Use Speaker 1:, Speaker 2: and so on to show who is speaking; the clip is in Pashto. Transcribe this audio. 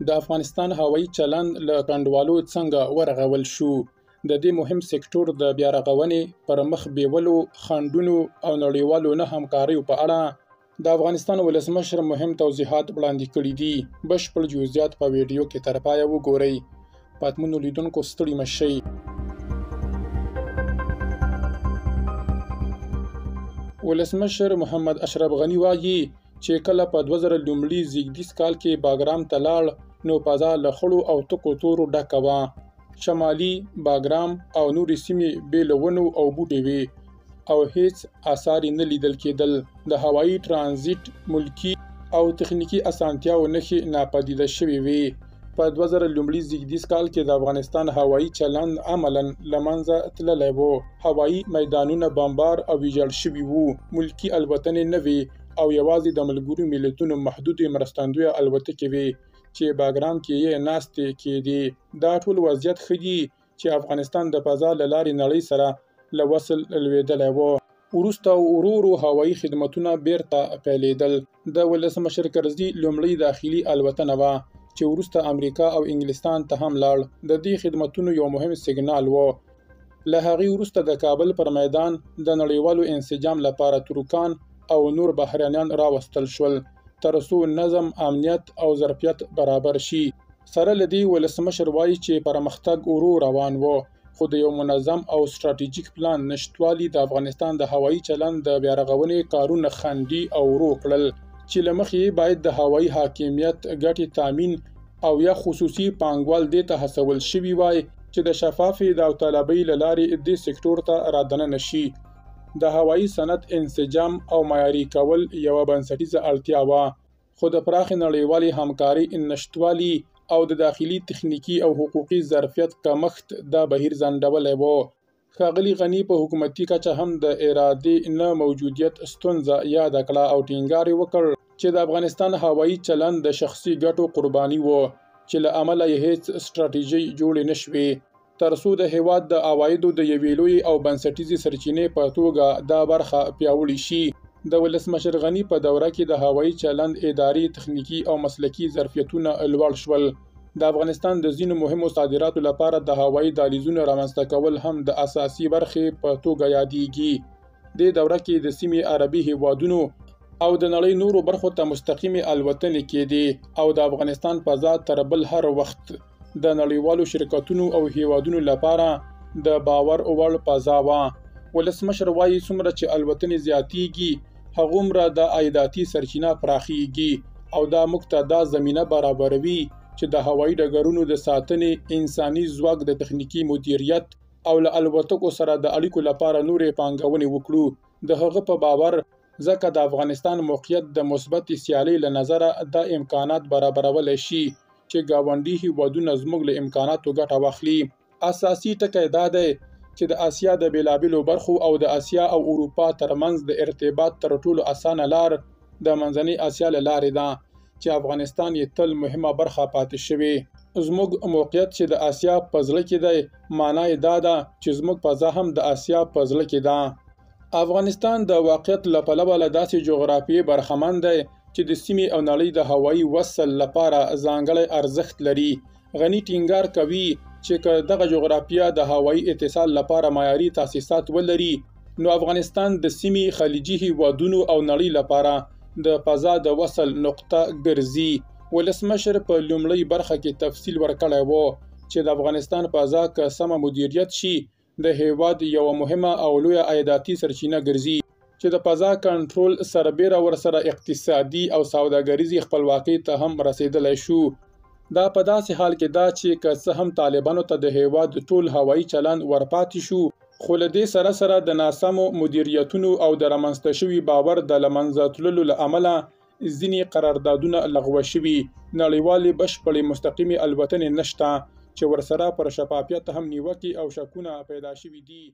Speaker 1: د افغانستان هوایي چلند له کنډوالو څنګه ورغول شو. د دې مهم سکتور د بیا رغونې، پر مخ بیولو، خنډونو او نړیوالو نه همکاریو په اړه د افغانستان ولسمشر مهم توضیحات وړاندې کړي دي. بشپړ جزئیات په ویډیو کې تر پایه وګورئ. پاتمنو لیدونکو ستړي مه شئ. ولسمشر محمد اشرف غني وایي چې کله په 2000 لومړي زیږدیز کال کې باګرام ته لاړ نو فضا له خړو او تکو تورو ډکه وه. شمالي باګرام او نورې سیمې بې له ونو او بوټي وې او هیڅ آثار یې نه لیدل کېدل. د هوایي ترانزیت، ملکي او تخنیکي اسانتیاو نښې ناپدیده شوې وې. په 2000 لومړي زیږدیز کال کې د افغانستان هوایي چلند عملاً له منځه تللی و. هوایي میدانونه بمبار او ویجاړ شوي وو. ملکي الوتنې نه وې او یوازې د ملګرو ملتونو محدودې مرستندویه الوتکې وې چې باګرام کې یې ناستې کېدې. دا ټول وضعیت ښیي چې افغانستان د فضا له لارې نړۍ سره له وصل لوېدلی و. وروسته ورو ورو هوایي خدمتونه بیرته پیلېدل. د ولسمشر کرزي لومړۍ داخلي الوتنه وه چې وروسته امریکا او انګلستان ته هم لاړ. د دې خدمتونو یو مهم سیګنال و. له هغې وروسته د کابل پر میدان د نړیوالو انسجام لپاره ترکان او نور بهرانیان راوستل شول تر څو نظم، امنیت او ظرفیت برابر شي. سره له دې ولسمشر وایي چې پرمختګ ورو روان و، خو د یو منظم او ستراتیژیک پلان نشتوالي د افغانستان د هوایي چلند د بیا رغونې کارونه خنډي او ورو کړل چې له مخې باید د هوایي حاکمیت ګټې تامین او یا خصوصي پانګوال دې ته هڅول شوي وای چې د شفافې داوطلبۍ له لارې دې سکتور ته رادننه شي. د هوایي صنعت انسجام او معیاري کول یوه بنسټیزه اړتیا وه، خو د پراخې نړیوالې همکارۍ نشتوالي او د داخلي تخنیکي او حقوقي ظرفیت کمښت دا بهیر ځنډولی و. ښاغلي غني په حکومتي کچه هم د ارادې نه موجودیت ستونزه یاده کړه او ټینګار یې وکړ چې د افغانستان هوایي چلند د شخصي ګټو قرباني و چې له امله یې هیڅ ستراتیژۍ جوړې نه شوې تر څو د هیواد د عوایدو د یوې لویې او بنسټیزې سرچینې په توګه دا برخه پیاوړې شي. د ولسمشر غني په دوره کې د هوایي چلند اداري، تخنیکي او مسلکي ظرفیتونه لوړ شول. د افغانستان د ځینو مهمو صادراتو لپاره د هوایي دهلیزونو رامنځته کول هم د اساسي برخې په توګه یادېږي. دې دوره کې د سیمې عربي هیوادونو او د نړۍ نورو برخو ته مستقیمې الوتنې کېدې او د افغانستان فضا تر بل هر وخت د نړیوالو شرکتونو او هیوادونو لپاره د باور وړ فضا وه. ولسمشر وایي څومره چې الوتنې زیاتېږي هغومره د عایداتي سرچینه پراخېږي او دا موږ ته دا زمینه برابروي چې د هوایي ډګرونو د ساتنې، انساني ځواک د تخنیکي مدیریت او له الوتکو سره د اړیکو لپاره نورې پانګونې وکړو. د هغه په باور ځکه د افغانستان موقعیت د مثبتې سیالۍ له نظره دا امکانات برابرولی شي چې ګاونډي هیوادونه زموږ له امکاناتو ګټه واخلي. اساسي ټکی دا دی چې د اسیا د بېلابېلو برخو او د اسیا او اروپا ترمنځ د ارتباط تر ټولو اسانه لار د منځنۍ اسیا له لارې ده چې افغانستان یې تل مهمه برخه پاتې شوې. زموږ موقعیت چې د اسیا په زړه کې دی معنا یې دا ده چې زموږ فضا هم د اسیا په زړه کې ده. افغانستان د واقعیت له پلوه له داسې جغرافیې برخمن دی چې د سیمې او نړۍ د هوایي وصل لپاره ځانګړی ارزښت لري. غني ټینګار کوي چې که دغه جغرافیه د هوایي اتصال لپاره معیاري تاسیسات ولري نو افغانستان د سیمې، خلیجي هیوادونو او نړۍ لپاره د فضا د وصل نقطه ګرځي. ولسمشر په لومړۍ برخه کې تفصیل ورکړی و چې د افغانستان فضا که سمه مدیریت شي د هیواد یوه مهمه او لویه عایداتي سرچینه ګرځي چې د فضا کنټرول سربیره ورسره اقتصادي او سوداګریزې خپلواکۍ ته هم رسیدلی شو. دا په داسې حال کې ده چې که څه هم طالبانو ته د هیواد ټول هوایي چلند ورپاتې شو، خو له دې سره سره د ناسمو مدیریتونو او د رامنځته شوي باور د له منځه تللو له امله ځینې قراردادونه لغوه شوي. نړیوالې بشپړې مستقیمې الوتنې نشته چې ورسره پر شفافیت هم نیوکې او شکونه پیدا شوي دي.